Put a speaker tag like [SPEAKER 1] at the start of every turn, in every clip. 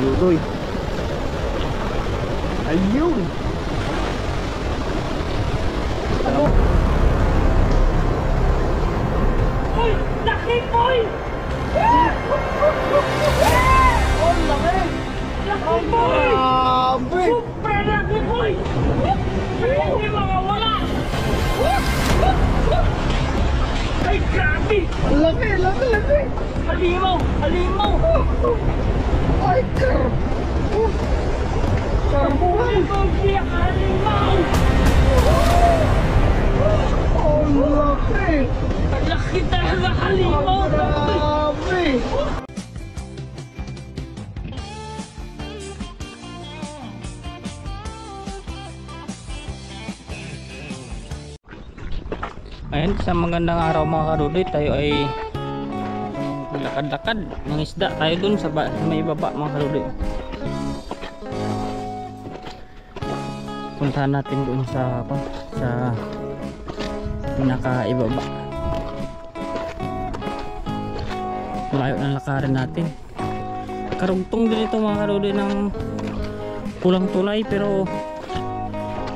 [SPEAKER 1] Lutoy. Ayun.
[SPEAKER 2] Uy! Laki boy!
[SPEAKER 1] Oh, laki.
[SPEAKER 2] Laki boy!
[SPEAKER 1] Grabe.
[SPEAKER 2] Super laki boy! Hindi makawala! Ay, grabe!
[SPEAKER 1] Laki, laki, laki.
[SPEAKER 2] Halimaw! Halimaw!
[SPEAKER 1] Ay, karbuhan.
[SPEAKER 2] Hindi halimaw!
[SPEAKER 1] Oh, laki.
[SPEAKER 2] Laki talaga halimaw!
[SPEAKER 1] Grabe.
[SPEAKER 3] Ayan, sa magandang araw mga karudoy, tayo ay lakad-lakad ng isda tayo dun sa may baba mga karudoy. Puntahan natin dun sa pinaka-ibaba. Malayo ng lakarin natin. Karugtong din ito mga karudoy ng pulang tulay, pero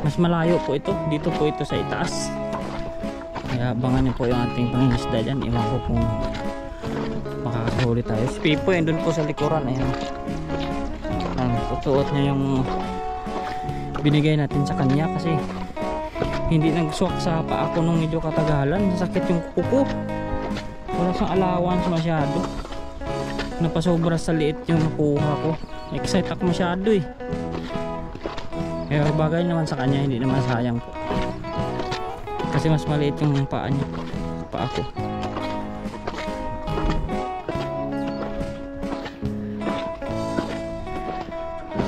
[SPEAKER 3] mas malayo po ito. Dito po ito sa itaas. Kaya abangan niyo po yung ating pangingisda dyan. Iwan ko kung makakahuli tayo. Si Pipo yun dun po sa likuran. Ayan. Tutuot niya yung binigay natin sa kanya kasi hindi nagsuwak sa paa ko nung medyo katagalan. Sakit yung kuko. Wala siyang allowance masyado. Napasobra sa liit yung nakuha ko. Excite ako masyado eh. Kaya bagay naman sa kanya, hindi naman sayang po. Kasi mas maliit yung paa niya, paa ko.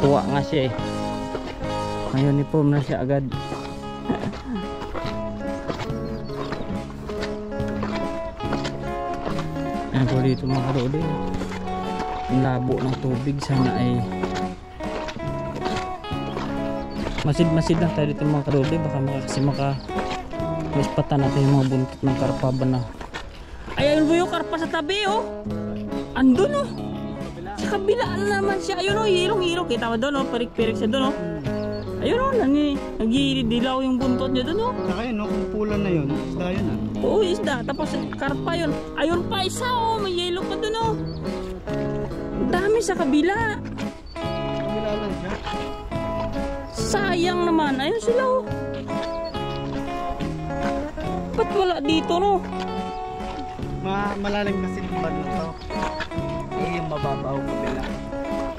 [SPEAKER 3] Tuwa nga siya eh. Ngayon uniform na siya agad. Ayan po dito mga karode. Ang labo ng tubig, sana ay masid-masid lang tayo dito mga karode. Baka ispatan natin yung mga buntot ng karpa ba na. Ay, ayun mo yung karpa sa tabi oh. Andun oh. Sa kabila naman siya. Ayun oh, hirong-hirong. Kita mo doon oh, parik-parik siya doon oh. Ayun oh, nag-dilaw yung buntot niya doon oh.
[SPEAKER 1] Saka yun, kung pulan na yun, isda yun ah.
[SPEAKER 3] Oo, isda. Tapos karpa yun. Ayun pa isa oh, may yellow pa doon oh. Ang dami sa kabila.
[SPEAKER 1] Kabila lang siya.
[SPEAKER 3] Sayang naman. Ayun sila oh. Ba't wala dito no?
[SPEAKER 1] Malalim kasi yung band na to. Eh, yung mababaw kabila.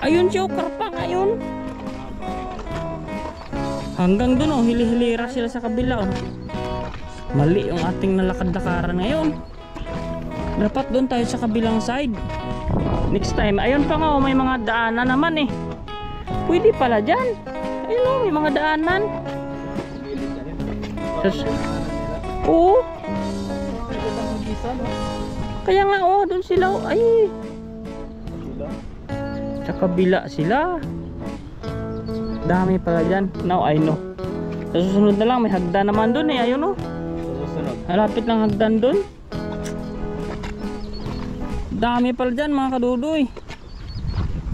[SPEAKER 3] Ayun siya, karpa ayun. Hanggang dun oh, hili-hilira sila sa kabila oh. Mali yung ating nalakad-lakaran ngayon. Dapat doon tayo sa kabilang side. Next time, ayun pa nga oh, may mga daanan naman eh. Pwede pala dyan. Ayun oh, may mga daanan. Oo. Kaya nga oh, doon sila oh. Ay. Sa kabila sila. Dami pala dyan. Now I know. Sa susunod na lang may hagdan naman doon eh. Ayun oh. Malapit lang hagdan doon. Dami pala dyan mga kadudoy.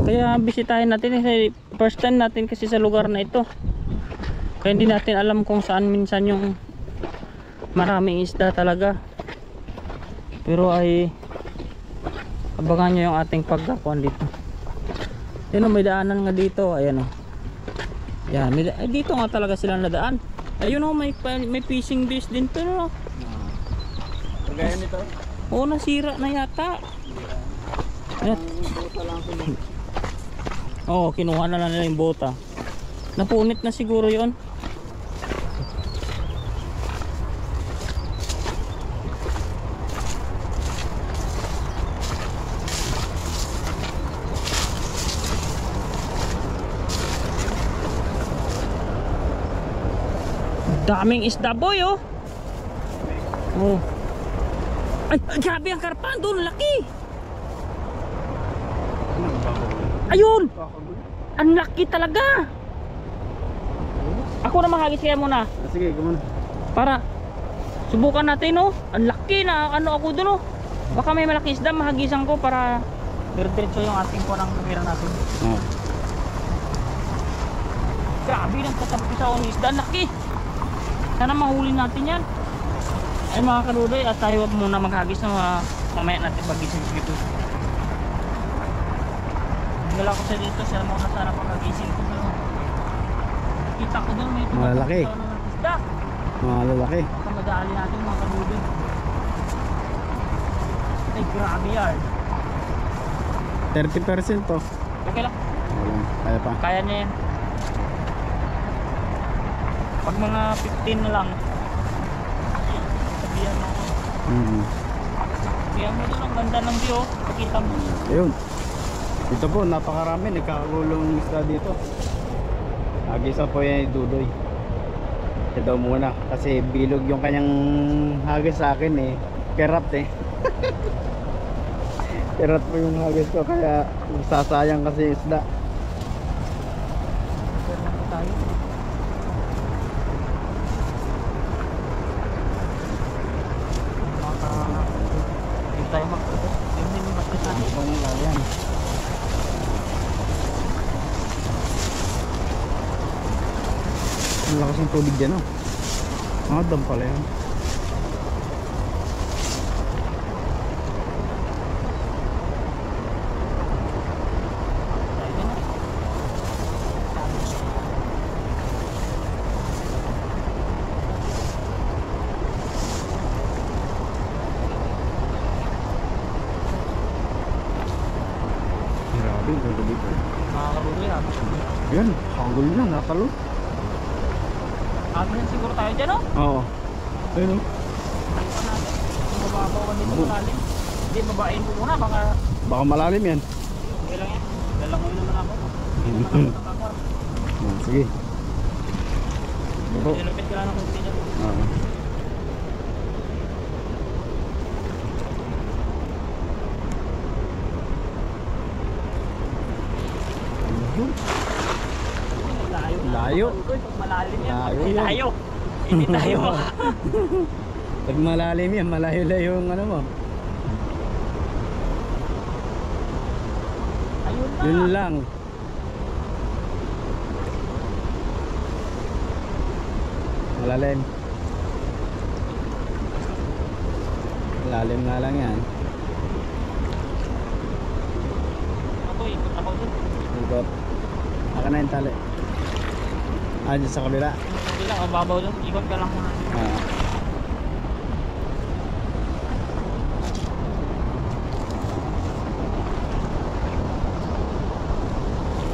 [SPEAKER 3] Kaya bisitahin natin eh. First time natin kasi sa lugar na ito. Kaya hindi natin alam kung saan minsan yung maraming isda talaga. Pero ay abangan nyo yung ating pagkakuan dito. Yun o, may daanan nga dito. Ayan o. Yan, dito nga talaga sila nadaan. Ayun o, may fishing base din to no.
[SPEAKER 1] Kagaya nito?
[SPEAKER 3] Oo, nasira na yata. Ayan. Oo, kinuha na lang nila yung bota. Napunit na siguro yun. Daming isda boy oh. Oh. Ay, grabe ang karpan doon, laki. Ayun. Ang laki talaga. Ako na mahagis kaya muna.
[SPEAKER 1] Sige, gumana.
[SPEAKER 3] Para subukan natin oh. Ang laki na ano ako doon oh. Baka may malaking isda mahagisan ko para Pero diretso yung ating po ng kamera natin.
[SPEAKER 1] Oh.
[SPEAKER 3] Grabe, nagtatampi sa isda. Laki! Sana mahuli natin yan. Ay mga kadudoy, at tayo muna maghagis na mamaya natin magising dito. Wala ko sa dito, siya muna sana pagkagising ko. Kita ko doon may
[SPEAKER 1] Malalaki.
[SPEAKER 3] ng isda.
[SPEAKER 1] Mga lalaki.
[SPEAKER 3] Baka madali natin mga kadudoy. Ay grabe yan.
[SPEAKER 1] 30% to.
[SPEAKER 3] Okay lang,
[SPEAKER 1] Ayun, kaya pa.
[SPEAKER 3] kaya niya yan. Pag mga 15 na lang, sabihan mo. Sabihan mo doon, ang ganda ng view. Pakita mo.
[SPEAKER 1] Ayun. Dito po, napakarami. Nagkakagulong isda dito. Hagisa po yan Dudoy. Ito daw muna. Kasi bilog yung kanyang hagis sa akin eh. Kerap eh. Kerap po yung hagis ko. Kaya sasayang kasi yung isda.
[SPEAKER 3] Pero lang po tayo. Hindi tayo magpupo. Hindi mo basket natin.
[SPEAKER 1] Ito yung yan. Ang lakas ng tubig dyan oh. Dam pala yan.
[SPEAKER 3] Tayo din, ah.
[SPEAKER 1] Grabe, ganda dito.
[SPEAKER 3] Mga karuloy, ah.
[SPEAKER 1] Yan, hangul na, natalo.
[SPEAKER 3] Amin yan siguro tayo dyan, oh.
[SPEAKER 1] Oo. Ayun oh.
[SPEAKER 3] Ayun natin. Kung mababaw ka dito malalim. Hindi, babain mo muna. Baka
[SPEAKER 1] Baka malalim yan.
[SPEAKER 3] okay lang yan. Lalangoy naman ako. Hindi naman ako nakakar.
[SPEAKER 1] Sige. Opo.
[SPEAKER 3] Nilapit ka lang ng kunti dyan.
[SPEAKER 1] Oo. Ayun.
[SPEAKER 3] Layo.
[SPEAKER 1] Layo.
[SPEAKER 3] Pag malalim yan.
[SPEAKER 1] Layo
[SPEAKER 3] Hindi
[SPEAKER 1] yan.
[SPEAKER 3] tayo. Hindi tayo.
[SPEAKER 1] Pag malalim yan, malayo-layo yung ano mo.
[SPEAKER 3] Ayun na.
[SPEAKER 1] Yun lang. Malalim. Malalim nga lang yan.
[SPEAKER 3] Ako, ikot ako dun.
[SPEAKER 1] Ikot. Aka na yung tali. Dyan sa kabila.
[SPEAKER 3] Hindi lang, mababaw dun. Ikot ka lang muna.
[SPEAKER 1] Ah.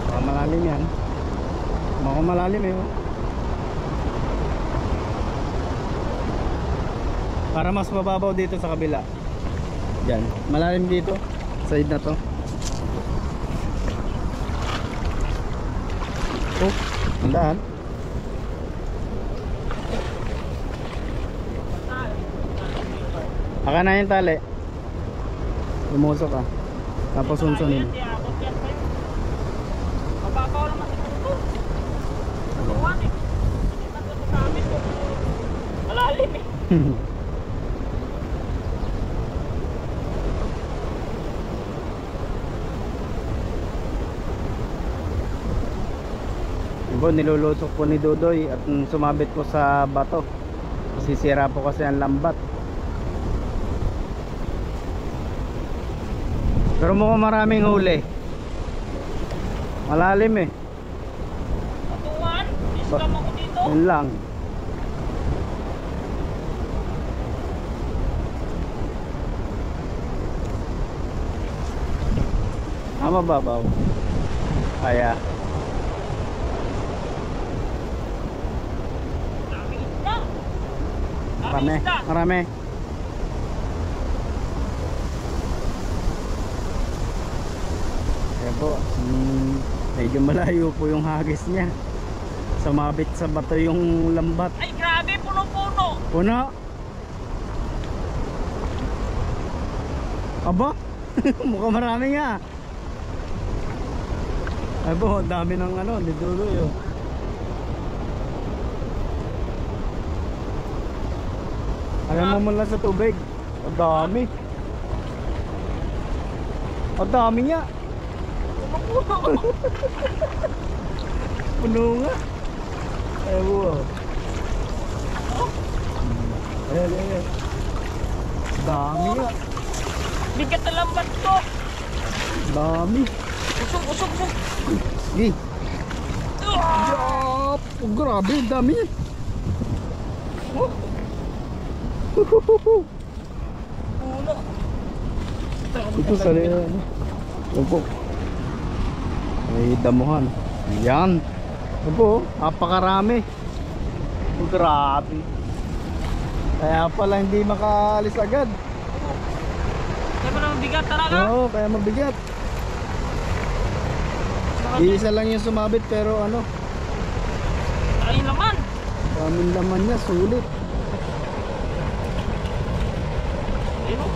[SPEAKER 1] Baka malalim yan. Baka malalim eh. Oh. Para mas mababaw dito sa kabila. Diyan. Malalim dito. Side na to. Oh, tandaan. Aka na yung tali. Lumusok ka. Tapos sunsunin.
[SPEAKER 3] Hindi, abot yan pa yun. Mababaw naman ito. Tuwan eh. Hindi na ito sa amin. Malalim eh.
[SPEAKER 1] Nilulusok po ni Dudoy at sumabit po sa bato. Sisira po kasi ang lambat. Pero mukhang maraming huli. Malalim eh.
[SPEAKER 3] Tuwan, iskam ako dito.
[SPEAKER 1] Yun lang. Mababaw. Kaya
[SPEAKER 3] Daming isda.
[SPEAKER 1] marami,
[SPEAKER 3] Daming isda.
[SPEAKER 1] marami. Kaya po, medyo malayo po yung hagis niya. Sumabit sa bato yung lambat.
[SPEAKER 3] Ay grabe, puno-puno.
[SPEAKER 1] Puno. Aba, mukhang marami nga. Ay po, dami ng ano, Dudoy oh. Alam mo mula sa tubig. Ang dami. Ang dami nga. Puno nga. Ewan. Ayan. Dami nga.
[SPEAKER 3] Bigat na lambat to.
[SPEAKER 1] Dami.
[SPEAKER 3] Usog.
[SPEAKER 1] Sige. Yup. Oh, grabe, ang dami yan.
[SPEAKER 3] Puno.
[SPEAKER 1] Ito sa ano. Opo. May damuhan. Yan. Opo, napakarami. Oh, grabe. Kaya pala hindi makaalis agad.
[SPEAKER 3] Kaya pala mabigat talaga.
[SPEAKER 1] Oo, kaya mabigat. Isa lang yung sumabit pero ano,
[SPEAKER 3] Ayun naman.
[SPEAKER 1] daming laman niya, sulit.
[SPEAKER 3] Ayun.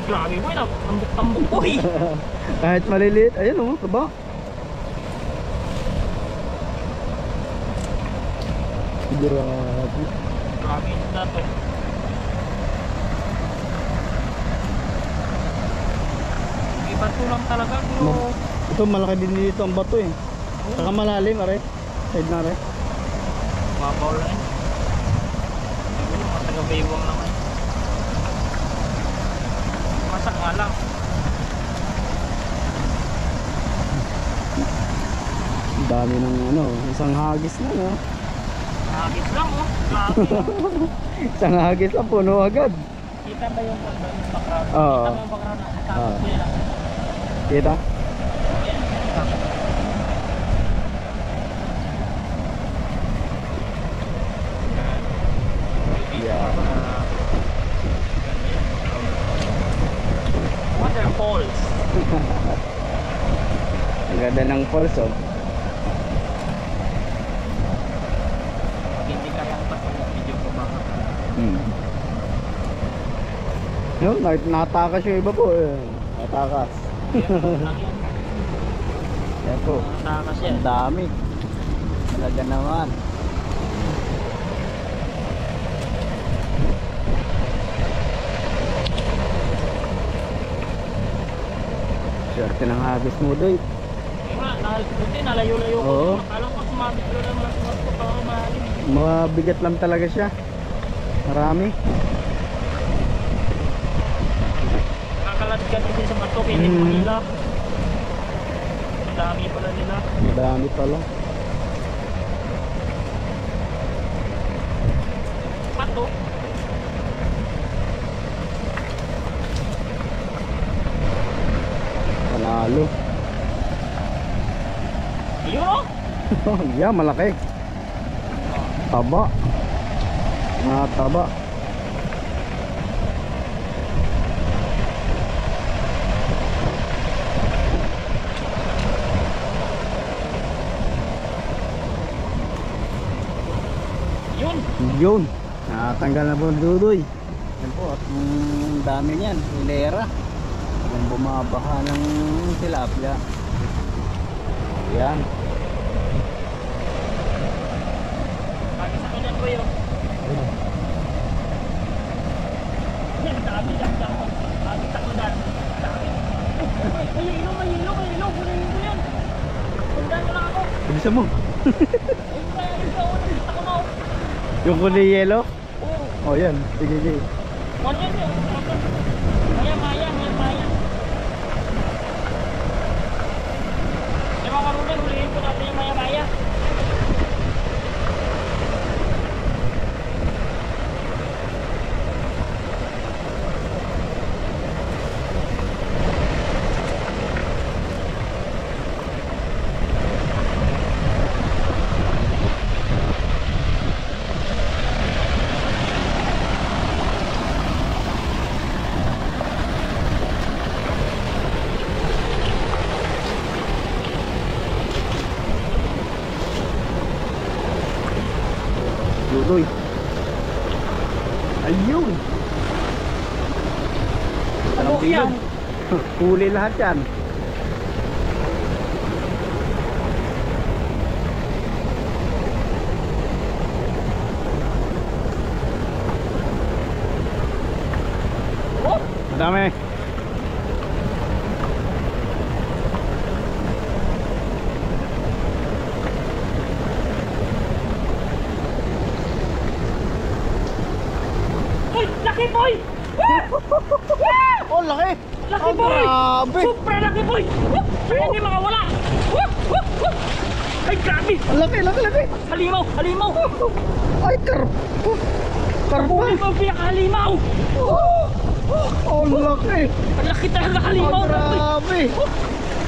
[SPEAKER 3] Grabe boy, tambok boy.
[SPEAKER 1] Kahit maliliit, ayun oh, diba? Grabe.
[SPEAKER 3] Grabe na to. Iba to lang talaga. Pero
[SPEAKER 1] Ito malaki din dito ang bato eh. Saka malalim, are. Side na, are.
[SPEAKER 3] mabaw lang eh. Mataga-baywang naman. Masak nga lang.
[SPEAKER 1] Ang dami ng ano, isang hagis na, no?
[SPEAKER 3] Nakakit lang oh. Grabe oh.
[SPEAKER 1] Isang hagis na puno agad.
[SPEAKER 3] Kita ba yung background?
[SPEAKER 1] Oo.
[SPEAKER 3] Kita mo yung background na tapos
[SPEAKER 1] Oo.
[SPEAKER 3] nila.
[SPEAKER 1] Kita? Yeah.
[SPEAKER 3] Waterfalls.
[SPEAKER 1] Ang ganda ng falls, oh.
[SPEAKER 3] Hindi kayang pasok video ko baka.
[SPEAKER 1] Yun, natakas yung iba po eh. Natakas. Yan po.
[SPEAKER 3] Takas yan.
[SPEAKER 1] Ang dami. Talaga naman. Swerte ng hagis mo, Doy.
[SPEAKER 3] Buti nalayo-layo ko.
[SPEAKER 1] Oo.
[SPEAKER 3] Alam ko sumabit ko na mga sumas ko pa ako mahalim.
[SPEAKER 1] Mabigat lang talaga siya. Marami.
[SPEAKER 3] Nakakaladkad kasi sa bato kaya hindi mahilap. Ang dami pala nila.
[SPEAKER 1] Marami pala.
[SPEAKER 3] Pato.
[SPEAKER 1] Panalo.
[SPEAKER 3] Ayun oh.
[SPEAKER 1] Yeah, malaki. Taba. Taba.
[SPEAKER 3] Yun.
[SPEAKER 1] Yun. Natanggal na po ang dudoy. Yan po. At dami niyan. Hilera. Yung bumabaha ng tilapia. Yan.
[SPEAKER 3] Bakit sa kanya ko yun? Yan, dami. Bakit sa kanya? Dami. May ilong. Kunin ko yan. Pundan mo lang ako.
[SPEAKER 1] Bilisan mo.
[SPEAKER 3] Ayun kaya yung sa unang gusto ko mo.
[SPEAKER 1] Yung kulay yellow?
[SPEAKER 3] Oo.
[SPEAKER 1] Oh, yan. Sige.
[SPEAKER 3] Ano yan yun? Maya. Yung mga karunay, hulihin ko natin yung maya.
[SPEAKER 1] Dudoy. Ayun.
[SPEAKER 3] Ano
[SPEAKER 1] Ang bilog.
[SPEAKER 3] yan?
[SPEAKER 1] Huli lahat yan. Dami.
[SPEAKER 2] Uy, laki boy!
[SPEAKER 1] Oh, laki.
[SPEAKER 2] Laki
[SPEAKER 1] Oh,
[SPEAKER 2] boy!
[SPEAKER 1] grabe.
[SPEAKER 2] Supra laki boy! Kaya hindi makawala! Ay, grabe!
[SPEAKER 1] Ang laki, laki, laki.
[SPEAKER 2] Halimaw! Halimaw!
[SPEAKER 1] Ay, karpa.
[SPEAKER 2] Uy, ang pinakahalimaw!
[SPEAKER 1] Oh, laki.
[SPEAKER 2] Ang laki talaga halimaw!
[SPEAKER 1] Oh, grabe.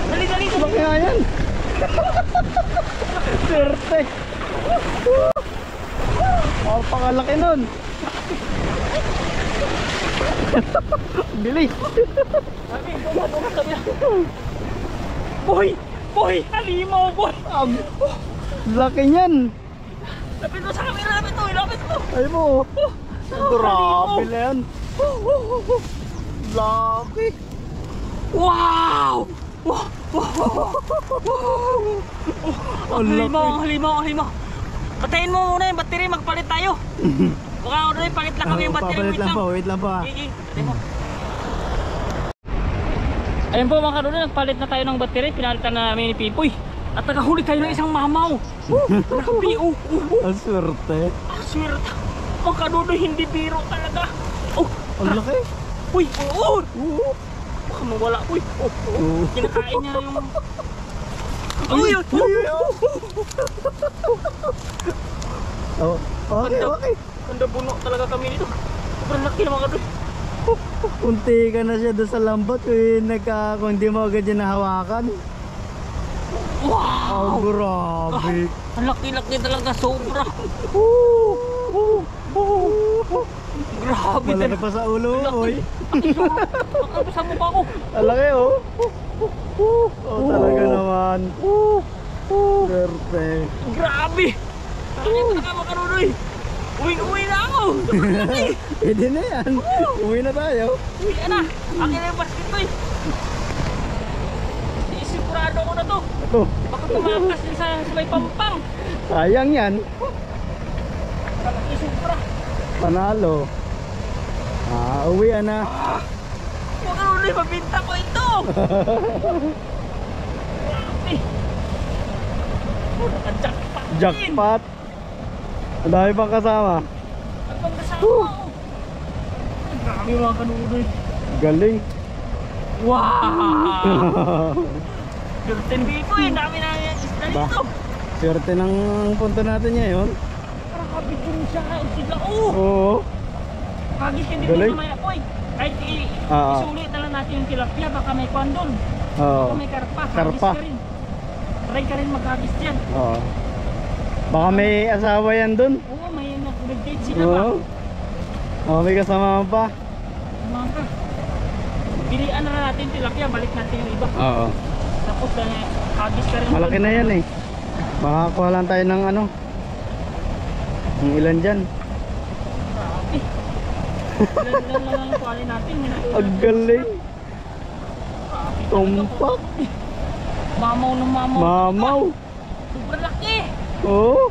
[SPEAKER 2] Dali, dali, dali!
[SPEAKER 1] Laki nga yan. Swerte. Oh, pakalaki nun. Bilis.
[SPEAKER 2] Sabi, bumas sabi na. Boy! Boy! Halimaw, boy!
[SPEAKER 1] Laki niyan.
[SPEAKER 2] Lapit mo sa camera! Lapit mo! Lapit mo!
[SPEAKER 1] Ay mo. Grabe na yan. Laki.
[SPEAKER 2] Wow!
[SPEAKER 1] Ang laki.
[SPEAKER 2] Halimaw! Patayin mo muna yung battery, magpalit tayo. Baka ako rin, palit lang kami yung battery.
[SPEAKER 1] Papalit lang po, wait lang po.
[SPEAKER 2] Gigi, patay mo.
[SPEAKER 3] Ayun po mga kadudoy, nagpalit na tayo ng battery. Pinalitan na namin ni Pipoy. At nakahuli tayo ng isang mamaw. Grabe,
[SPEAKER 1] Ang swerte.
[SPEAKER 2] Swerte. Mga kadudoy, hindi biro talaga.
[SPEAKER 1] Ang laki.
[SPEAKER 2] Uy, baka mawala, uy. Kinakain niya yung... Uy,
[SPEAKER 1] Oh, okay, okay.
[SPEAKER 2] Ganda buno talaga kami nito. Sobrang laki na mga kadudoy.
[SPEAKER 1] Unti ka na siya doon sa lambat kung hindi mo agad yan nahawakan.
[SPEAKER 2] Wow!
[SPEAKER 1] Oh, grabe.
[SPEAKER 2] Ang laki-laki talaga, sobra. Grabe
[SPEAKER 1] Malaki
[SPEAKER 2] talaga.
[SPEAKER 1] pa sa ulo, oy.
[SPEAKER 2] Ang sa mukha ko.
[SPEAKER 1] Alaki, oh. Oh, talaga naman. Swerte.
[SPEAKER 2] Grabe. Talaga talaga mga kanunoy. Uwi na ako.
[SPEAKER 1] Pwede na yan. Uwi na tayo.
[SPEAKER 2] Uwi na. Akin na yung basket ko eh. Isigurado ko na to.
[SPEAKER 1] Ito.
[SPEAKER 2] Baka tumakas din sa may pampang.
[SPEAKER 1] Sayang yan.
[SPEAKER 2] Kalaki sobra.
[SPEAKER 1] Panalo. Uwi na.
[SPEAKER 2] Mga kanunoy, mabinta ko ito. Grabe. Naka-jackpot din.
[SPEAKER 1] Jackpot. Ang dami pang kasama.
[SPEAKER 2] Ang pagkasama ko. Grabe mga kanunoy.
[SPEAKER 1] Galing.
[SPEAKER 2] Wow! Curtain ko eh, dami na yung isla
[SPEAKER 1] Ba?
[SPEAKER 2] dito.
[SPEAKER 1] Swerte ng punto natin ngayon.
[SPEAKER 2] Grabe din siya, sila oh!
[SPEAKER 1] Oo.
[SPEAKER 2] Kagit hindi
[SPEAKER 1] Galing.
[SPEAKER 2] dito may apoy. Kahit
[SPEAKER 1] Ah.
[SPEAKER 2] isulit na lang natin yung tilapia, baka may kwan doon.
[SPEAKER 1] Oo.
[SPEAKER 2] Baka may karpa,
[SPEAKER 1] Karpa.
[SPEAKER 2] hagis ka rin. Try ka rin maghagis dyan.
[SPEAKER 1] Oo. Baka may asawa yan dun.
[SPEAKER 2] Oo, may nag-date sila pa.
[SPEAKER 1] Oo. Oh, may kasama pa.
[SPEAKER 2] Mga ka. Pilian na lang natin tilapia, balik natin yung iba.
[SPEAKER 1] Oo.
[SPEAKER 2] Tapos hagis ka rin.
[SPEAKER 1] Malaki
[SPEAKER 2] doon.
[SPEAKER 1] na yan eh. Makakuha lang tayo ng ano. Ang ilan dyan.
[SPEAKER 2] Grabe. Ilan lang ang kuwali natin.
[SPEAKER 1] Ang galing. Tumpak.
[SPEAKER 2] Mamaw ng mamaw.
[SPEAKER 1] Mamaw.
[SPEAKER 2] Sobrang laki.
[SPEAKER 1] Oo.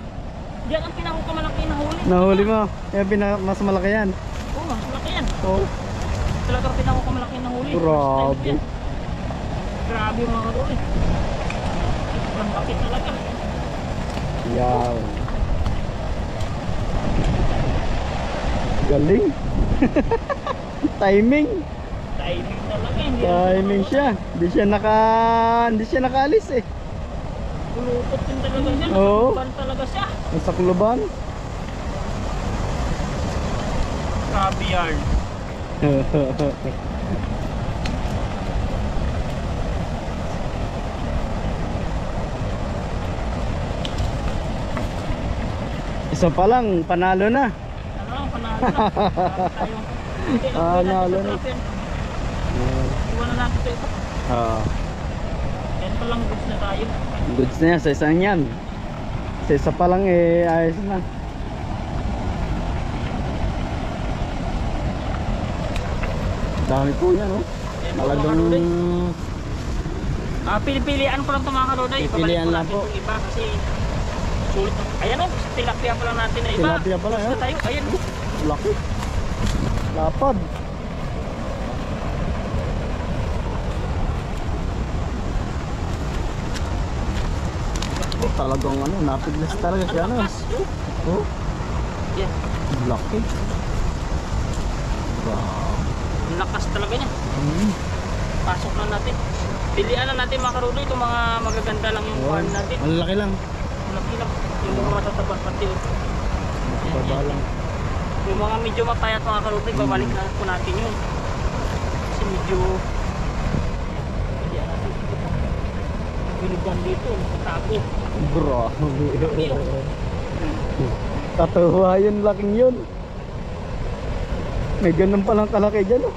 [SPEAKER 2] Yan ang pinakamalaki na huli.
[SPEAKER 1] Nahuli mo. Yan mas malaki yan.
[SPEAKER 2] Oo, mas malaki yan.
[SPEAKER 1] Oo.
[SPEAKER 2] Talagang pinakamalaki na huli.
[SPEAKER 1] Grabe.
[SPEAKER 2] First time ko yan. Grabe mga karoon eh. Sobrang laki talaga.
[SPEAKER 1] Yaw. Galing. Timing.
[SPEAKER 2] Timing talaga. Hindi
[SPEAKER 1] Timing siya. Hindi siya nakaalis eh.
[SPEAKER 2] Pulutot din talaga siya.
[SPEAKER 1] Oo.
[SPEAKER 2] Nakakuluban talaga siya.
[SPEAKER 1] Nasa kluban.
[SPEAKER 2] Grabe yan.
[SPEAKER 1] Isa pa lang, panalo na.
[SPEAKER 2] Ano, panalo na. Grabe tayo. Hindi,
[SPEAKER 1] Panalo na.
[SPEAKER 2] Iwan na natin ito. Yan pa lang goods na tayo.
[SPEAKER 1] Goods na yan, sa isang yan. Sa isa pa lang eh, ayos na. Dami po yan, oh.
[SPEAKER 2] Yan, mga
[SPEAKER 1] Talagang
[SPEAKER 2] karoon Pili-pilian ko lang ito mga kalonay.
[SPEAKER 1] Pipilian lang po.
[SPEAKER 2] Iba kasi sulit. Ayan o, tilapia pa lang natin na iba.
[SPEAKER 1] Tilapia pa lang,
[SPEAKER 2] Gusto tayo. Ayan o.
[SPEAKER 1] laki. Lapad. talagang ano, napiglas talaga siya ano. Oh,
[SPEAKER 2] Yan.
[SPEAKER 1] laki. Wow.
[SPEAKER 2] Ang lakas talaga niya. Pasok na natin. Pilihan na natin mga karuloy. Itong mga magaganda lang yung farm natin.
[SPEAKER 1] Malaki lang.
[SPEAKER 2] Malaki lang. Yung mga matatabas pati.
[SPEAKER 1] Baba lang.
[SPEAKER 2] Yung mga medyo mapayat mga karuloy, babalik na po natin yun. Kasi medyo binugan dito. Nakatago.
[SPEAKER 1] Bro. Katuwa yun, laking yun. May ganun palang kalaki dyan, oh.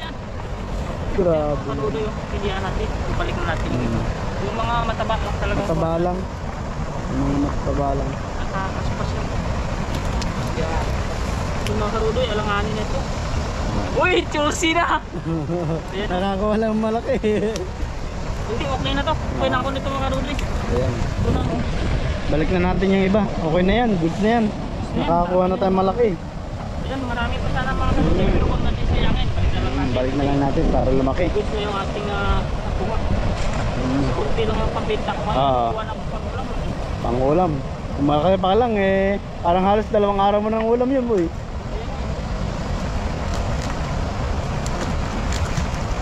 [SPEAKER 2] Yan.
[SPEAKER 1] Grabe.
[SPEAKER 2] Mga karuloy yung pilihan natin. Ibalik na natin. Yung mga mataba lang talaga.
[SPEAKER 1] Mataba lang. Yung mga mataba lang.
[SPEAKER 2] Nakakaspas lang. Kaya, yung mga karuloy, alanganin na ito. Uy, juicy na! Ayan.
[SPEAKER 1] Nakakawa lang malaki.
[SPEAKER 2] Hindi, okay na to. Okay na ako nito mga karuloy.
[SPEAKER 1] Ayan.
[SPEAKER 2] Ito na.
[SPEAKER 1] Balik na natin yung iba. Okay na yan. Goods na yan. Nakakakuha na tayong malaki.
[SPEAKER 2] Ayan, marami pa sana mga karuloy. Pero huwag natin sayangin. Balik na lang natin.
[SPEAKER 1] Balik na lang natin para lumaki.
[SPEAKER 2] Goods na yung ating nakuha. Kunti lang ang pambita ko. Kuha na po pang-ulam.
[SPEAKER 1] Pang-ulam. Kung malaki pa lang eh, parang halos 2 araw mo ng ulam yun, boy.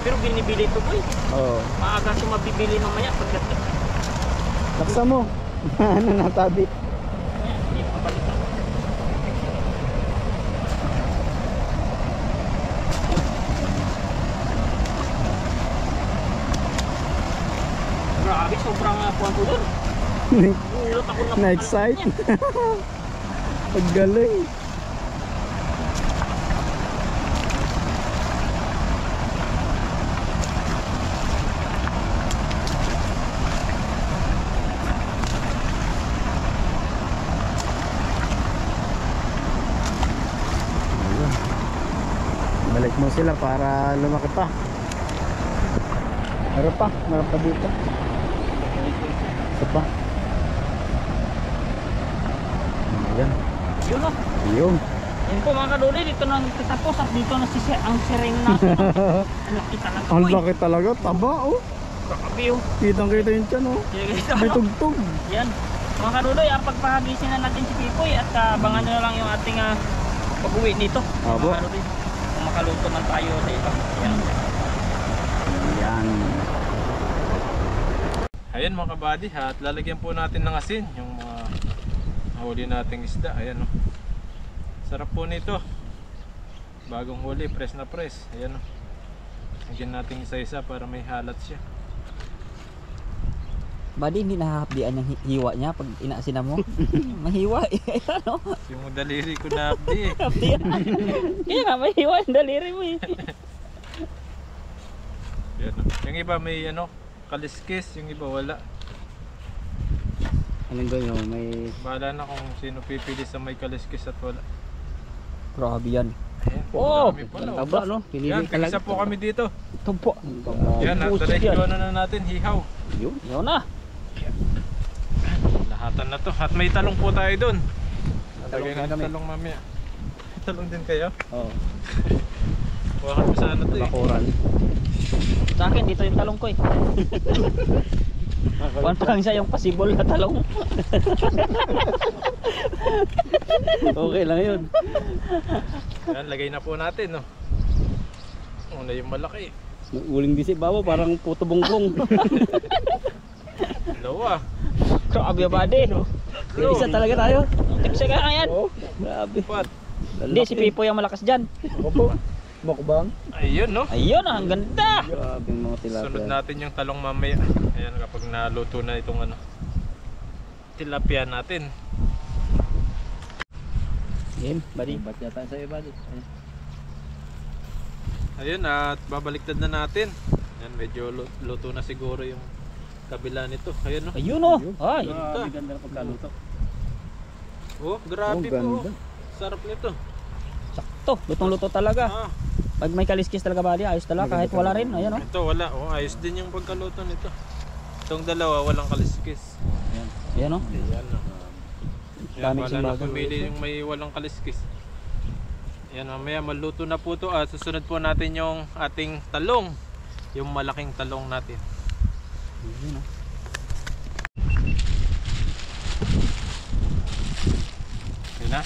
[SPEAKER 2] Pero binibili ito boy.
[SPEAKER 1] Oo.
[SPEAKER 2] Maaga siya mabibili mamaya pagdating.
[SPEAKER 1] Laksa mo. Ano natabi?
[SPEAKER 2] Ayan, hindi pabalik ako. Grabe, sobrang puwan ko doon. Ulot ako na.
[SPEAKER 1] Na-excite. Paggaling. Balik mo sila para lumaki pa. Meron pa dito. Ito pa. Ayan.
[SPEAKER 2] Yun o.
[SPEAKER 1] Yun.
[SPEAKER 2] Yan po mga kaduloy, dito na nagtatapos at dito na ang sireng na. Ang laki talaga
[SPEAKER 1] Ang
[SPEAKER 2] boy.
[SPEAKER 1] laki talaga. Taba oh.
[SPEAKER 2] Grabe oh.
[SPEAKER 1] Kitang kita yun dyan oh. May tugtog.
[SPEAKER 2] Yan. Mga kaduloy, pagpahagisin na natin si Pipoy at abangan nyo na lang yung ating pag-uwi dito.
[SPEAKER 1] Abo.
[SPEAKER 2] Mga kaduloy, kung makaluto man tayo dito. Yan.
[SPEAKER 1] Ayan.
[SPEAKER 4] Ayan mga kabady, at lalagyan po natin ng asin yung mga huli nating isda. Ayan o. Sarap po nito. Bagong huli, press na press. Ayan o. Lagyan natin isa-isa para may halat siya.
[SPEAKER 3] Buddy, hindi nakahapdian yung hiwa niya pag inaasin mo. Mahiwa eh. Ano?
[SPEAKER 4] Yung daliri ko na abdi eh.
[SPEAKER 3] Hapdian. Kaya nga mahiwa yung daliri mo eh.
[SPEAKER 4] Ayan o. Yung iba may kaliskis, yung iba wala.
[SPEAKER 1] Anong ganyan? May...
[SPEAKER 4] Bahala na kung sino pipili sa may kaliskis at wala.
[SPEAKER 3] Grabe yan.
[SPEAKER 4] Ayan,
[SPEAKER 3] Oh!
[SPEAKER 4] marami pala,
[SPEAKER 1] Ang
[SPEAKER 4] oh.
[SPEAKER 1] taba no?
[SPEAKER 4] Yan, tigisa po kami dito.
[SPEAKER 3] Ito po.
[SPEAKER 4] Yan, diretso na natin, hihaw.
[SPEAKER 1] Yun.
[SPEAKER 3] Yun na.
[SPEAKER 4] Lahatan na to. At may talong po tayo doon.
[SPEAKER 1] Talong
[SPEAKER 4] Lagyan
[SPEAKER 1] na
[SPEAKER 4] natin
[SPEAKER 1] kami.
[SPEAKER 4] talong mamaya. Talong din kayo?
[SPEAKER 1] Oo.
[SPEAKER 4] Wakan mo sa ano to eh.
[SPEAKER 1] Bakuran.
[SPEAKER 3] Sa akin, dito yung talong ko eh. Kuhan pa lang siya yung possible na talong.
[SPEAKER 1] Okay lang yun.
[SPEAKER 4] Yan, lagay na po natin, no. Una yung malaki.
[SPEAKER 1] Uling di si Babo, parang puto bongbong.
[SPEAKER 4] Dalawa.
[SPEAKER 3] Grabe buddy. Isa talaga tayo. Tipsa ka yan.
[SPEAKER 1] Oh, grabe.
[SPEAKER 4] Pat.
[SPEAKER 3] Hindi, si Pipo yung malakas dyan.
[SPEAKER 1] Opo. Mukbang.
[SPEAKER 4] Ayun, no.
[SPEAKER 3] Ayun ang ganda.
[SPEAKER 1] Grabe mga tilapia.
[SPEAKER 4] Sunod natin yung talong mamaya. Ayan, kapag naluto na itong tilapia natin.
[SPEAKER 1] Game, buddy. Ba't yata sa'yo, buddy?
[SPEAKER 4] Ayun, at babaliktad na natin. Ayan, medyo luto na siguro yung kabila nito. Ayan, no.
[SPEAKER 3] Ayun oh. Ay.
[SPEAKER 1] Grabe, ganda na pagkaluto.
[SPEAKER 4] Oh, grabe
[SPEAKER 1] Oh, ganda.
[SPEAKER 4] po. Sarap nito.
[SPEAKER 3] Sakto. Lutong-luto talaga.
[SPEAKER 4] Ah,
[SPEAKER 3] Pag may kaliskis talaga buddy, ayos talaga. Kahit wala rin. Ayan oh.
[SPEAKER 4] ito wala. Oh, ayos din yung pagkaluto nito. Itong dalawa, walang kaliskis.
[SPEAKER 3] Ayan oh.
[SPEAKER 4] Ayan, no. Ayan,
[SPEAKER 3] Daming
[SPEAKER 4] wala na
[SPEAKER 3] simbagan.
[SPEAKER 4] pumili yung may walang kaliskis. Ayan, mamaya maluto na po to. At susunod po natin yung ating talong. Yung malaking talong natin.
[SPEAKER 3] Ayun oh.
[SPEAKER 4] na.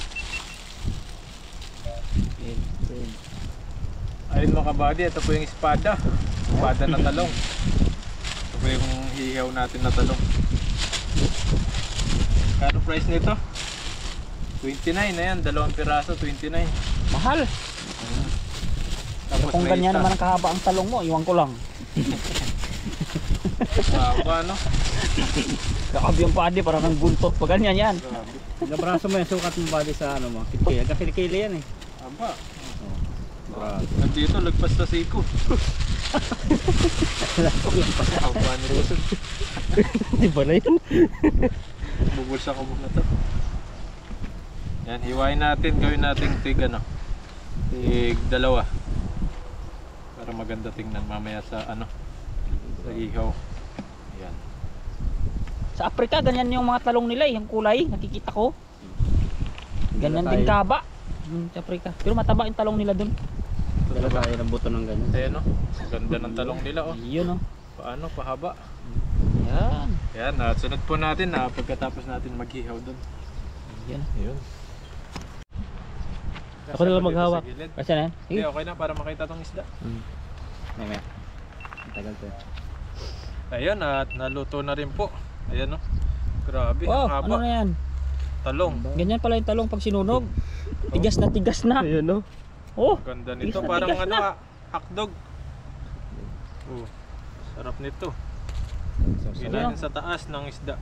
[SPEAKER 4] Ayun mga kabady, ito po yung espada. Espada na talong. Ito po yung hihiyaw natin na talong. Kano price nito? 29 na yan, 2 piraso, 29.
[SPEAKER 3] Mahal.
[SPEAKER 4] Tapos
[SPEAKER 3] Kung
[SPEAKER 4] may
[SPEAKER 3] ganyan
[SPEAKER 4] isa.
[SPEAKER 3] naman ang kahaba ang talong mo, iwan ko lang.
[SPEAKER 4] Haba, no?
[SPEAKER 3] Kakabi yung padi, parang ang buntot pa ganyan yan.
[SPEAKER 4] Grabe.
[SPEAKER 1] Gabraso mo yung sukat mo bali sa ano mo. Kitkili. Kitkili yan eh.
[SPEAKER 4] Haba.
[SPEAKER 1] Grabe.
[SPEAKER 4] Nandito, lagpas sa siko. Haba ni Rosod.
[SPEAKER 3] Di ba na yun?
[SPEAKER 4] Bubulsa ko muna to. Yan, hiwain natin, gawin natin tig ano. Tig 2. Para maganda tingnan mamaya sa ano. Sa ihaw. Yan.
[SPEAKER 3] Sa Afrika, ganyan yung mga talong nila, yung kulay, nakikita ko. Ganyan
[SPEAKER 1] Wala
[SPEAKER 3] din
[SPEAKER 1] tayo.
[SPEAKER 3] kahaba. Sa Afrika. Pero mataba yung talong nila dun.
[SPEAKER 1] Dala tayo ng buto ng ganyan.
[SPEAKER 4] Ayan o. Ganda ng talong nila oh.
[SPEAKER 3] Yun oh.
[SPEAKER 4] Paano, pahaba.
[SPEAKER 3] Yan.
[SPEAKER 4] Yan, sunod po natin pagkatapos natin maghihaw dun.
[SPEAKER 3] Yan.
[SPEAKER 4] Ayun.
[SPEAKER 3] Ako na lang
[SPEAKER 4] Dito
[SPEAKER 3] maghawak.
[SPEAKER 4] sa gilid.
[SPEAKER 3] Kasi na yan.
[SPEAKER 4] Hindi, okay na para makita tong isda.
[SPEAKER 1] May. Tagal to.
[SPEAKER 4] Ayun, at naluto na rin po. Ayan o. Grabe,
[SPEAKER 3] Wow,
[SPEAKER 4] ang haba.
[SPEAKER 3] ano na yan?
[SPEAKER 4] Talong.
[SPEAKER 3] Ganyan pala yung talong pag sinunog. Tigas na tigas na.
[SPEAKER 1] Ayun no.
[SPEAKER 3] Oh,
[SPEAKER 4] Ganda
[SPEAKER 3] Tigas
[SPEAKER 4] nito,
[SPEAKER 3] na
[SPEAKER 4] parang
[SPEAKER 3] tigas
[SPEAKER 4] ano
[SPEAKER 3] na.
[SPEAKER 4] hotdog. Sarap nito.
[SPEAKER 1] So,
[SPEAKER 4] Ginanin sa taas ng isda.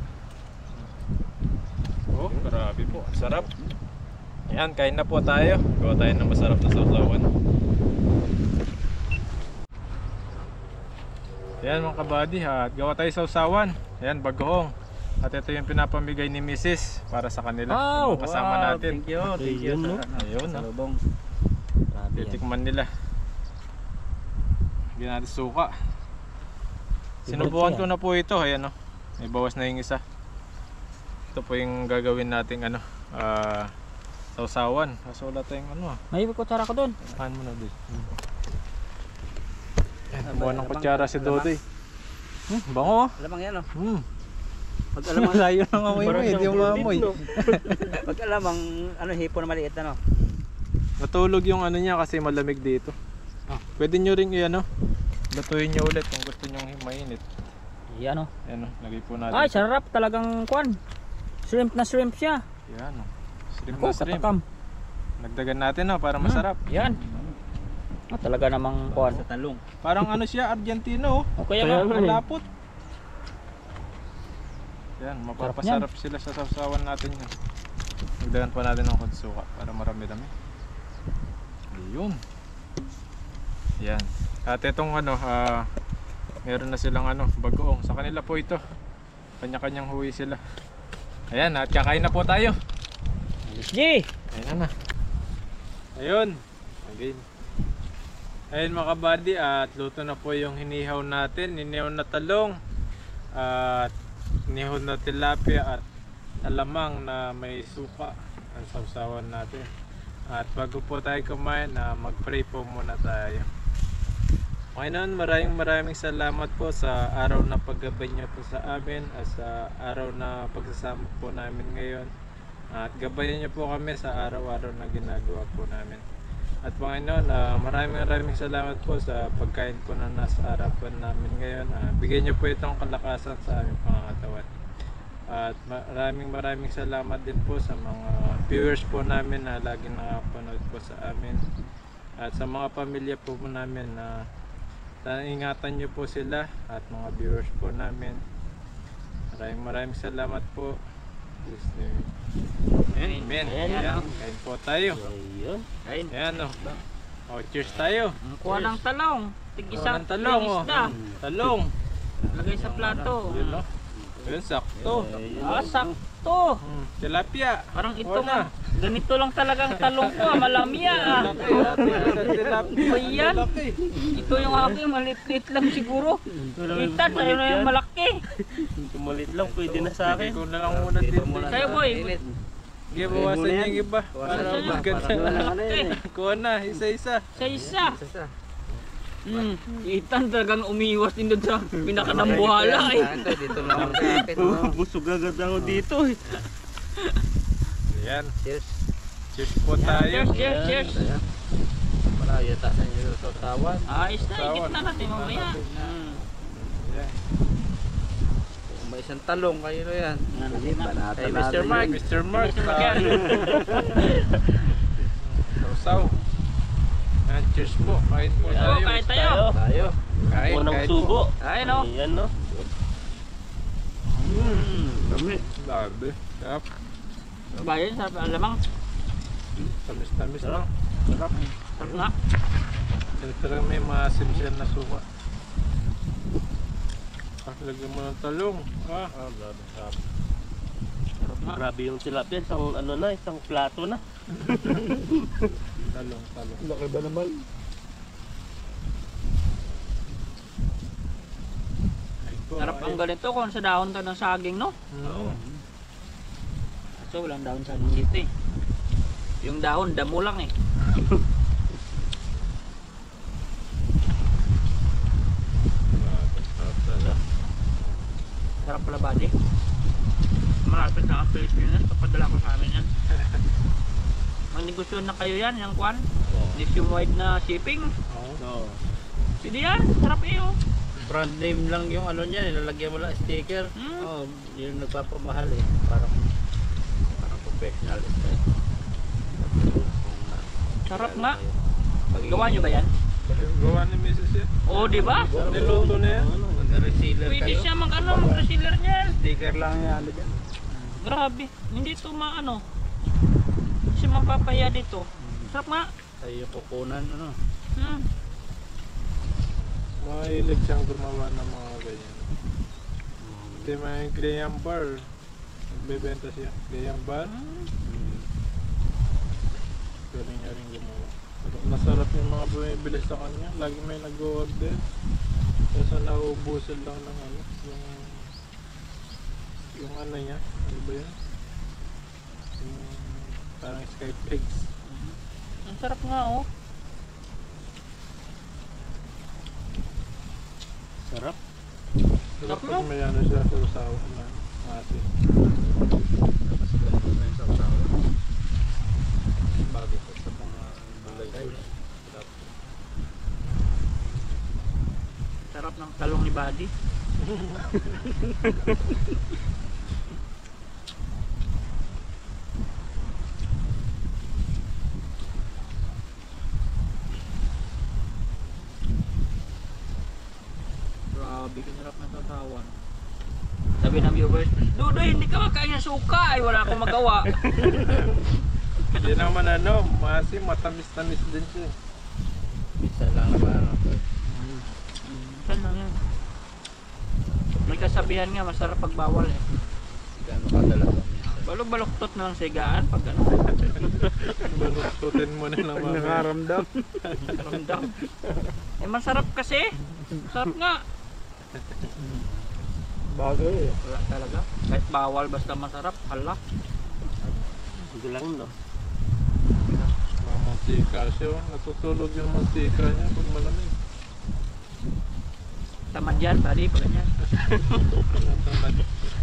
[SPEAKER 4] Oh, grabe po. Sarap. Ayan, kain na po tayo. Gawa tayo ng masarap na sausawan. Ayan mga kabady, gawa tayo sausawan. Ayan, bagoong. At ito yung pinapamigay ni Mrs. para sa kanila.
[SPEAKER 3] Wow!
[SPEAKER 4] Yung kasama natin.
[SPEAKER 1] Thank you. Thank you.
[SPEAKER 3] Ayun, no?
[SPEAKER 4] Ayun,
[SPEAKER 1] Sa
[SPEAKER 4] no?
[SPEAKER 1] lubong.
[SPEAKER 3] grabe yan.
[SPEAKER 4] Titikman nila. Bigyan natin suka. Sinubukan ko na po ito. Ayan o. May bawas na yung isa. Ito po yung gagawin nating ano, sausawan. Kaso wala tayong ano
[SPEAKER 3] May kutsara ko doon.
[SPEAKER 4] Kain mo na din. Buwan ng kutsara si Dodoy. Bango.
[SPEAKER 1] Alamang yan oh.
[SPEAKER 4] Pag alamang layo ng amoy mo, hindi mo maamoy.
[SPEAKER 1] Pag alamang ano hipo na maliit ano.
[SPEAKER 4] Natulog yung ano niya kasi malamig dito. Pwede nyo rin ano, lutuin nyo ulit kung gusto nyo mainit.
[SPEAKER 3] Yan oh.
[SPEAKER 4] Ayan o, lagay po natin.
[SPEAKER 3] Ay, sarap talagang kwan. Shrimp na shrimp siya.
[SPEAKER 4] Yan o. Shrimp
[SPEAKER 3] Ako,
[SPEAKER 4] na shrimp.
[SPEAKER 3] katakam.
[SPEAKER 4] Nagdagan natin para masarap.
[SPEAKER 3] Yan. Oh, talaga namang kwan.
[SPEAKER 1] Sa talong.
[SPEAKER 4] Parang ano siya, Argentino
[SPEAKER 3] O kaya nga.
[SPEAKER 4] malapot. Yan, mapapasarap sila sa sausawan natin yan. Nagdagan pa natin ng konsuka para marami-dami. Ayun. Yan. At itong ano, meron na silang ano, bagoong. Sa kanila po ito. Kanya-kanyang huwi sila. Ayan, at kakain na po tayo.
[SPEAKER 3] G!
[SPEAKER 4] Ayan na. Ayun. Again. Ayun mga kabady, at luto na po yung hinihaw natin. Hinihaw na talong. At hinihaw na tilapia at alamang na may suka ang sausawan natin. At bago po tayo kumain, mag-pray po muna tayo. Panginoon, maraming salamat po sa araw na paggabay niyo po sa amin at sa araw na pagsasama po namin ngayon. At gabayan niyo po kami sa araw-araw na ginagawa po namin. At Panginoon, maraming salamat po sa pagkain po na nasa harapan namin ngayon. Bigyan niyo po itong kalakasan sa aming pangangatawan. At maraming salamat din po sa mga viewers po namin na lagi nakapanood po sa amin. At sa mga pamilya po namin na ingatan niyo po sila at mga viewers po namin. Maraming salamat po. Amen. Ayan, kain po tayo.
[SPEAKER 3] Ayun.
[SPEAKER 4] Ayan o. Oh, cheers tayo.
[SPEAKER 3] Kuha ng talong. Tig-isang
[SPEAKER 4] Walang talong o.
[SPEAKER 3] isda.
[SPEAKER 4] Talong.
[SPEAKER 3] Lagay sa plato.
[SPEAKER 4] Yun o. Yun, sakto.
[SPEAKER 3] Sakto.
[SPEAKER 4] Tilapia.
[SPEAKER 3] Parang ito
[SPEAKER 4] Wala.
[SPEAKER 3] ganito lang talagang talong ko. Malamya ah.
[SPEAKER 4] Tilapia.
[SPEAKER 3] Ayan. Ito yung aking maliit lang siguro. Kita, sa'yo na yung malaki.
[SPEAKER 1] Malit lang pwede na sa
[SPEAKER 4] Lagay ko na lang muna din.
[SPEAKER 3] Sa'yo boy.
[SPEAKER 4] Sige, bawasan niya yung iba. Para
[SPEAKER 3] Sa'yo.
[SPEAKER 4] maganda.
[SPEAKER 3] Malaki.
[SPEAKER 4] Kuha na, isa-isa.
[SPEAKER 3] Sa isa. Itan talagang umiiwas din doon sa pinakanambuhala eh.
[SPEAKER 1] Dito na ako sa akin.
[SPEAKER 5] Busog agad ako dito eh.
[SPEAKER 4] Ayan.
[SPEAKER 1] Cheers.
[SPEAKER 4] Cheers po tayo.
[SPEAKER 2] Cheers.
[SPEAKER 1] Malayo ta sa inyo sa tawan.
[SPEAKER 2] Ayos na, ikit na natin mamaya.
[SPEAKER 4] Yan.
[SPEAKER 1] Kung may isang talong kayo na yan. Banata
[SPEAKER 4] Kay
[SPEAKER 1] natin
[SPEAKER 4] Mr. Mark.
[SPEAKER 1] yan.
[SPEAKER 4] Mr. Mark.
[SPEAKER 2] Mr. Mark yan.
[SPEAKER 4] Sausaw. Yan, cheers po. Kain po
[SPEAKER 2] Oo,
[SPEAKER 4] tayo.
[SPEAKER 2] kahit tayo.
[SPEAKER 1] Tayo.
[SPEAKER 4] Kain,
[SPEAKER 3] Unang
[SPEAKER 4] kain
[SPEAKER 3] subo.
[SPEAKER 2] Ay, no?
[SPEAKER 3] Ayan, no?
[SPEAKER 1] Dami.
[SPEAKER 4] Labi. Sarap.
[SPEAKER 2] Bayan, sarap ang lamang.
[SPEAKER 4] Tamis-tamis no?
[SPEAKER 1] Sarap.
[SPEAKER 2] Sarap nga.
[SPEAKER 4] Talaga may maasim-sim na suka. Lagyan mo ng talong.
[SPEAKER 1] Sarap.
[SPEAKER 2] Sarap nga.
[SPEAKER 3] Grabe yung tilapia. Isang ano na, isang plato na.
[SPEAKER 4] Talong.
[SPEAKER 1] Laki ba naman?
[SPEAKER 2] Sarap ang ganito kung sa dahon to ng saging, no?
[SPEAKER 4] Oo.
[SPEAKER 2] So, walang dahon saging dito eh. Yung dahon, damo lang eh. Sarap pala buddy. Malapit na ang Pilipinas, papadala ko sa amin yan. Magnegosyo na kayo yan, yung kwan. Nationwide na shipping.
[SPEAKER 1] Oo.
[SPEAKER 2] Pwede yan, sarap eh oh.
[SPEAKER 1] Brand name lang yung ano niya, nilalagyan mo lang sticker. Oh, yun nagpapamahal eh. Parang professional style.
[SPEAKER 2] Sarap nga. Gawa nyo ba yan?
[SPEAKER 4] Gawa ni Mrs. yan.
[SPEAKER 2] Oo, di ba?
[SPEAKER 4] Niluto na yan.
[SPEAKER 1] Mag-resealer
[SPEAKER 2] Pwede
[SPEAKER 1] kayo.
[SPEAKER 2] siya mag-resealer niyan.
[SPEAKER 1] Sticker lang yan. Ano dyan?
[SPEAKER 2] Grabe, hindi ito maano. Hindi siya mapapahiya dito. Sarap nga.
[SPEAKER 1] Tayo kukunan ano.
[SPEAKER 4] Mahilig siyang gumawa ng mga ganyan. Ito may Graham Bar. Nagbebenta siya. Graham Bar. Galing niya rin gumawa. Pero masarap yung mga bumibili sa kanya. Lagi may nag-order. Kasi nauubusan lang ng ano. Yung ano niya. Ano ba yun? Yung parang sky flakes.
[SPEAKER 2] Ang sarap nga oh.
[SPEAKER 3] Sarap.
[SPEAKER 4] Pero
[SPEAKER 2] Sarap
[SPEAKER 4] pag
[SPEAKER 2] mo?
[SPEAKER 4] may ano siya sa usawa na atin.
[SPEAKER 1] Bago ko sa mga balay.
[SPEAKER 2] Sarap ng talong ni Buddy. Grabe, sarap ng tatawan. Sabi ng viewers, Dudoy, hindi ka makain ng suka. Ay, wala akong magawa.
[SPEAKER 4] Hindi naman ano, kasi matamis-tamis din siya.
[SPEAKER 1] Isa lang naman.
[SPEAKER 2] Saan lang yan? May kasabihan nga, masarap pag bawal eh.
[SPEAKER 1] Gano'n kadalaga.
[SPEAKER 2] Balok-baloktot na lang sigaan pag ano.
[SPEAKER 4] Balututin mo na lang mamaya.
[SPEAKER 1] Nakaramdam.
[SPEAKER 2] Ramdam. Eh, masarap kasi. Masarap nga.
[SPEAKER 1] Bago eh.
[SPEAKER 2] Wala talaga. Kahit bawal, basta masarap. Hala.
[SPEAKER 3] Hindi lang, no?
[SPEAKER 4] Mga mantika siya, natutulog yung mantika niya pag malamig.
[SPEAKER 2] Tamad yan, Buddy, pag ganyan.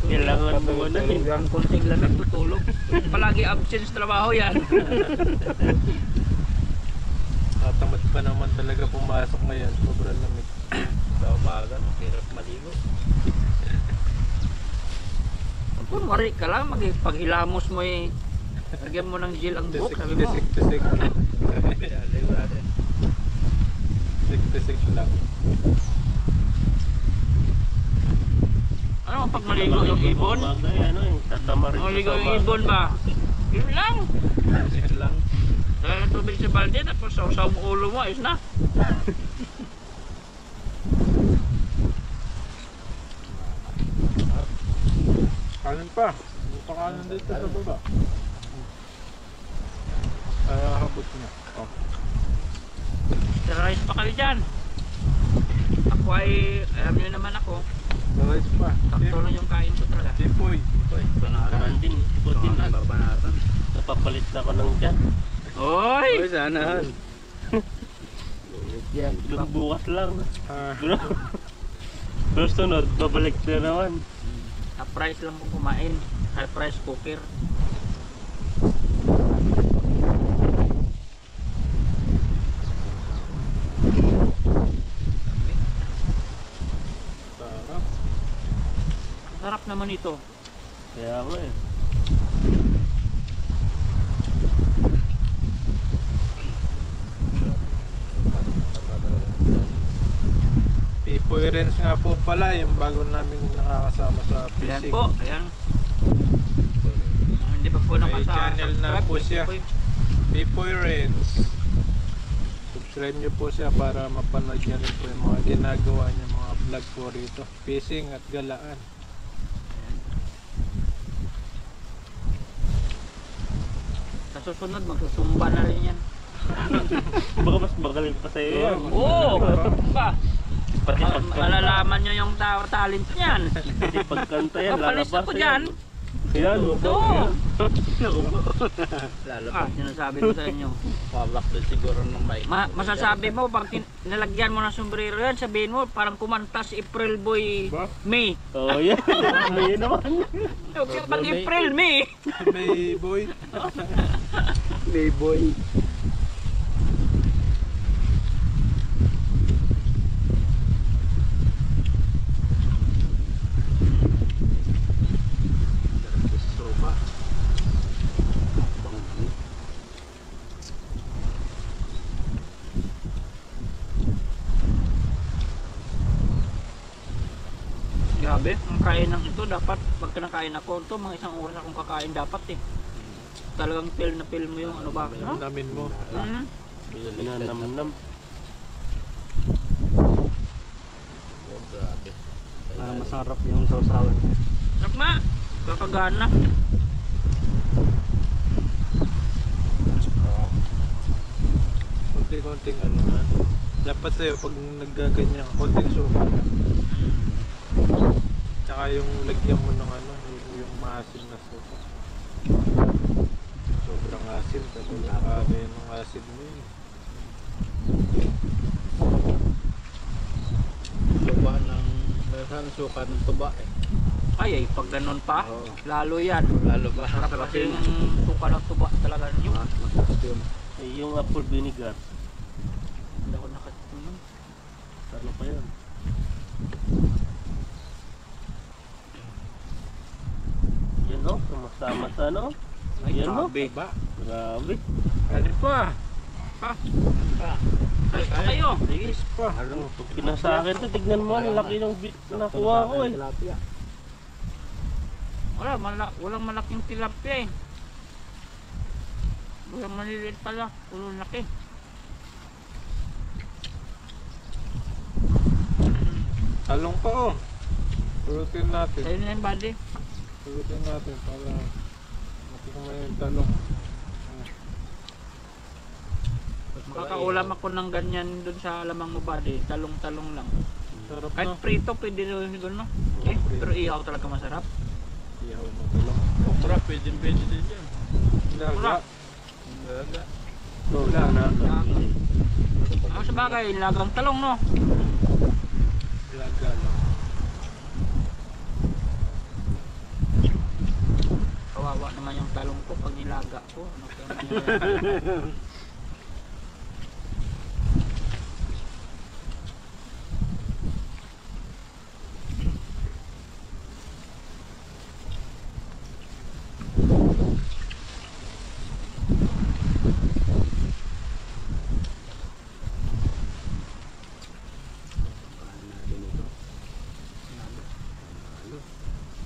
[SPEAKER 3] Kailangan mo na eh.
[SPEAKER 2] Ang konting lamig tutulog. Palagi absence trabaho yan.
[SPEAKER 4] Tamad pa naman talaga pumasok ngayon, sobrang lamig.
[SPEAKER 1] Sa umaga, hirap maligo.
[SPEAKER 2] Kung wari ka lang, pag-hilamos mo eh. Lagyan mo ng gel ang buhok, sabi mo.
[SPEAKER 4] Tisik. Tisik lang.
[SPEAKER 2] Ano pag maligo yung ibon?
[SPEAKER 3] Bagay, ano eh. Tatama rin
[SPEAKER 2] Maligo
[SPEAKER 3] sa
[SPEAKER 2] yung
[SPEAKER 3] baba.
[SPEAKER 2] ibon ba? Yun lang.
[SPEAKER 1] Yan lang.
[SPEAKER 2] Dahil ng tubig sa balde, tapos sausaw mo ulo mo, ayos na.
[SPEAKER 4] Kanin pa. Buka kanin dito sa baba. Kaya habot niya. Oh.
[SPEAKER 2] Rice pa kayo dyan. Ako ay, alam nyo naman ako,
[SPEAKER 4] Rice pa.
[SPEAKER 2] sakto lang yung kain ko talaga.
[SPEAKER 4] Tipoy.
[SPEAKER 3] Banatan din. Putin na.
[SPEAKER 1] Babanatan.
[SPEAKER 3] Napapalit na ko ng dyan.
[SPEAKER 2] Oy!
[SPEAKER 1] Uy, sana. Yan.
[SPEAKER 3] Doon bukas lang.
[SPEAKER 4] Ah,
[SPEAKER 3] Pero sunod, babalik na naman.
[SPEAKER 2] Half price lang kung kumain. Half price cooker. naman ito.
[SPEAKER 3] Kaya ako eh.
[SPEAKER 4] Pipoy Rens nga po pala, yung bago namin nakakasama sa
[SPEAKER 2] Ayan
[SPEAKER 4] fishing.
[SPEAKER 2] po, ayan. Hindi pa po
[SPEAKER 4] May channel na po siya. Pipoy Rens. Subscribe nyo po siya para mapanood nyo rin po yung mga ginagawa niya, mga vlog po rito. Fishing at galaan.
[SPEAKER 2] Sa susunod, magsusumba na rin yan.
[SPEAKER 3] Baka mas magaling pa sa'yo yan.
[SPEAKER 2] Oo! Pa!
[SPEAKER 3] Pati pagkanta.
[SPEAKER 2] Malalaman nyo yung talent niyan.
[SPEAKER 3] Pati pagkanta yan,
[SPEAKER 2] Papalis
[SPEAKER 3] lalabas
[SPEAKER 2] ako
[SPEAKER 3] yan.
[SPEAKER 2] dyan.
[SPEAKER 3] Yan.
[SPEAKER 2] Oo!
[SPEAKER 1] Lalo
[SPEAKER 2] Ah, sinasabi ko sa inyo.
[SPEAKER 1] pabak din siguro ng mic.
[SPEAKER 2] Masasabi mo, pag nalagyan mo ng sombrero yan, sabihin mo, parang kumanta si April Boy
[SPEAKER 4] Ba?
[SPEAKER 2] May.
[SPEAKER 3] Oo, yan. May naman.
[SPEAKER 2] Pag April May.
[SPEAKER 4] May boy.
[SPEAKER 1] Playboy.
[SPEAKER 2] Grabe, ang kainan ito dapat, pag kinakain ako ito, mga isang oras akong kakain dapat eh. Talagang feel na feel mo yung ano ba? No?
[SPEAKER 4] Namin mo.
[SPEAKER 2] Mhm.
[SPEAKER 3] Pinanamnam.
[SPEAKER 1] Masarap yung sausawan.
[SPEAKER 2] Sarap nga, kakagana.
[SPEAKER 4] Konting-konting ano na. Dapat sa'yo pag naggaganyan, konting suka. Tsaka yung lagyan mo ng ano, yung maasim na suka. Sobrang asim, kasi nakakano yun ng asim mo yun.
[SPEAKER 1] Tuba ng meron suka ng tuba eh.
[SPEAKER 2] Ay, pag ganun pa,
[SPEAKER 1] Oo.
[SPEAKER 2] lalo yan.
[SPEAKER 1] Lalo ba?
[SPEAKER 2] Sarap kasi yung suka ng tuba talaga yun.
[SPEAKER 1] Masarap yun.
[SPEAKER 3] Yung apple vinegar.
[SPEAKER 2] Hindi ako nakatinom.
[SPEAKER 3] Ano pa yan? Yan o, masama-masa no?
[SPEAKER 2] Ay,
[SPEAKER 3] Yan o.
[SPEAKER 2] grabe.
[SPEAKER 4] Ba?
[SPEAKER 3] Grabe.
[SPEAKER 4] Ano pa?
[SPEAKER 2] Ay, kayo.
[SPEAKER 3] Sige.
[SPEAKER 4] Pa?
[SPEAKER 3] Pag pinasa akin to, tignan mo, ang laki ng nakuha ko eh.
[SPEAKER 1] Tilapia.
[SPEAKER 2] Walang malaking tilapia eh. Walang maliliit pala. Walang laki.
[SPEAKER 4] Talong pa oh. Pulutin natin.
[SPEAKER 2] Sa'yo na yung body.
[SPEAKER 4] Pulutin natin para matikman yung talong.
[SPEAKER 2] Makakaulam ako ng ganyan dun sa lamang mo body. Talong-talong lang.
[SPEAKER 4] Sarap
[SPEAKER 2] Kahit
[SPEAKER 4] na.
[SPEAKER 2] prito, pwede rin siguro no? Eh, pero ihaw talaga masarap.
[SPEAKER 4] Ihaw na talong.
[SPEAKER 1] Okra, pwede din yan.
[SPEAKER 4] Laga.
[SPEAKER 1] Laga.
[SPEAKER 3] Wala na.
[SPEAKER 2] Ako sa bagay, lagang talong no?
[SPEAKER 4] Laga lang.
[SPEAKER 2] Kawawa naman yung talong ko pag nilaga ko. Ano kaya mangyayari?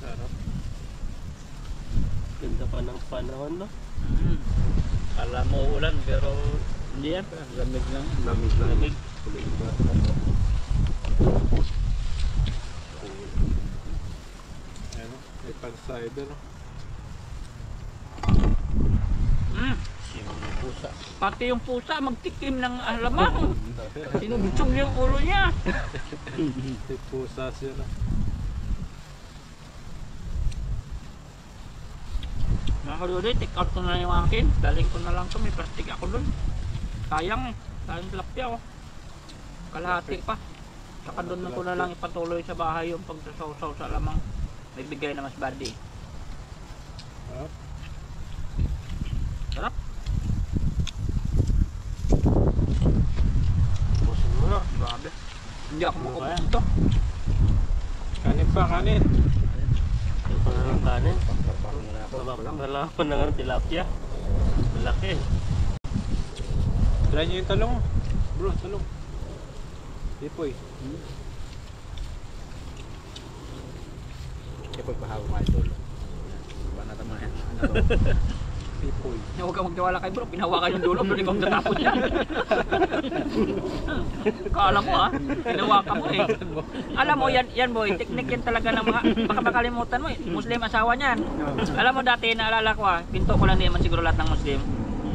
[SPEAKER 4] Sarap.
[SPEAKER 3] Ganda pa ng panahon no?
[SPEAKER 2] Mm.
[SPEAKER 1] Kala mo ulan pero hindi yan. Lamig lang. Lamig lang.
[SPEAKER 3] Lamig.
[SPEAKER 4] Ano? May panside ano?
[SPEAKER 2] Mm.
[SPEAKER 1] Yung pusa.
[SPEAKER 2] Pati yung pusa magtikim ng alamang. Sinubutsog yung ulo niya.
[SPEAKER 4] May pusa siya na.
[SPEAKER 2] Mga kaluli, take out ko na yung akin. Daling ko na lang to, may plastic ako dun. Sayang eh. Sayang tilapia oh. Kalahati pa. Saka doon na ko na lang ipatuloy sa bahay yung pagsasaw-saw sa lamang. May bigay na mas badi.
[SPEAKER 4] Sarap.
[SPEAKER 2] Sarap.
[SPEAKER 3] Pusin mo na.
[SPEAKER 2] Grabe. Hindi ako makubos ito.
[SPEAKER 4] Kanin pa, kanin.
[SPEAKER 3] kanin.
[SPEAKER 1] Papapak muna ako.
[SPEAKER 3] Nalaman na ng tilapia. Malaki.
[SPEAKER 4] Try nyo yung talong. Bro, talong. Tipoy.
[SPEAKER 1] Kaya po pahawa mga idol. Ba na tama yan.
[SPEAKER 4] Tipoy.
[SPEAKER 2] Huwag kang magtiwala kay bro, pinahawakan yung dulo, doon ikaw tatapon yan. Kala mo ha, pinahawakan mo eh. Alam mo yan boy, teknik yan talaga ng mga, baka makalimutan mo eh, Muslim asawa niyan. Alam mo dati, naalala ko ha, pinto ko lang naman siguro lahat ng Muslim.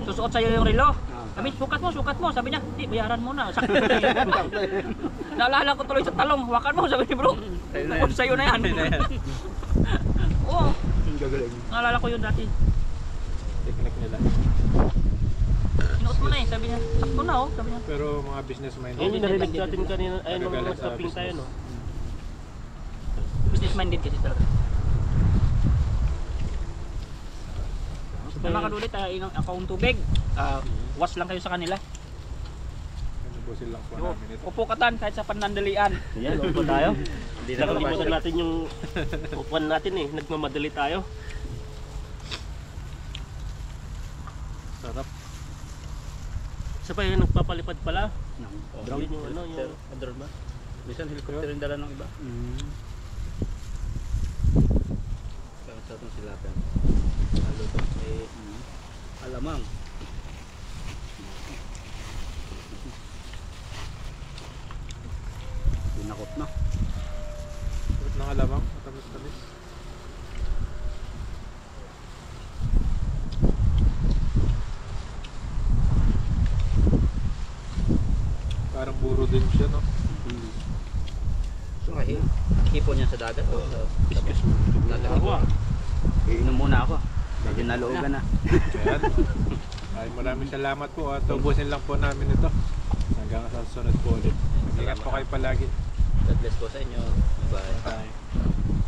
[SPEAKER 2] Susuot sa'yo yung relo. Sabi, sukat mo. Sabi niya, hindi, bayaran mo na. Sakto na yan. Naalala ko tuloy sa talong, hawakan mo. Sabi ni bro, sa'yo na yan. Oo,
[SPEAKER 1] Gagaling.
[SPEAKER 2] naalala ko yun dati.
[SPEAKER 4] Teknik nila.
[SPEAKER 2] Sinuot mo na eh, sabi niya, sakto na oh, sabi niya.
[SPEAKER 4] Pero mga business minded.
[SPEAKER 3] Ayun yung narinig natin kanina, ayun nung
[SPEAKER 4] Nagagalit sa
[SPEAKER 3] shopping tayo no.
[SPEAKER 2] Business minded kasi talaga. Sa mga kadulit, akong tubig, was lang kayo sa kanila.
[SPEAKER 4] Nabusin lang po namin ito.
[SPEAKER 2] Upo katan kahit sa panandalian.
[SPEAKER 3] Ayan, upo tayo. Hindi na kalimutan natin yung upuan natin eh, nagmamadali tayo.
[SPEAKER 4] Sarap.
[SPEAKER 3] Isa pa yung nagpapalipad pala.
[SPEAKER 1] Drone.
[SPEAKER 3] Yun yung ano, yung
[SPEAKER 1] Drone ba? Bisan helicopter yung dala ng iba. Sa itong sila pa. Halo to. Alamang. Pinakot na.
[SPEAKER 4] Sarap ng alamang. Matamis-tamis. Parang buro din siya, no?
[SPEAKER 1] So hipon niya sa dagat o sa
[SPEAKER 3] biscuits.
[SPEAKER 1] dagat.
[SPEAKER 3] Ako
[SPEAKER 1] Iinom muna ako. Medyo naloogan na.
[SPEAKER 4] Ayan. Ay, maraming salamat po at ubusin lang po namin ito. Hanggang sa susunod po ulit. Ingat po kayo palagi.
[SPEAKER 1] God bless po sa inyo. Bye.
[SPEAKER 4] Bye.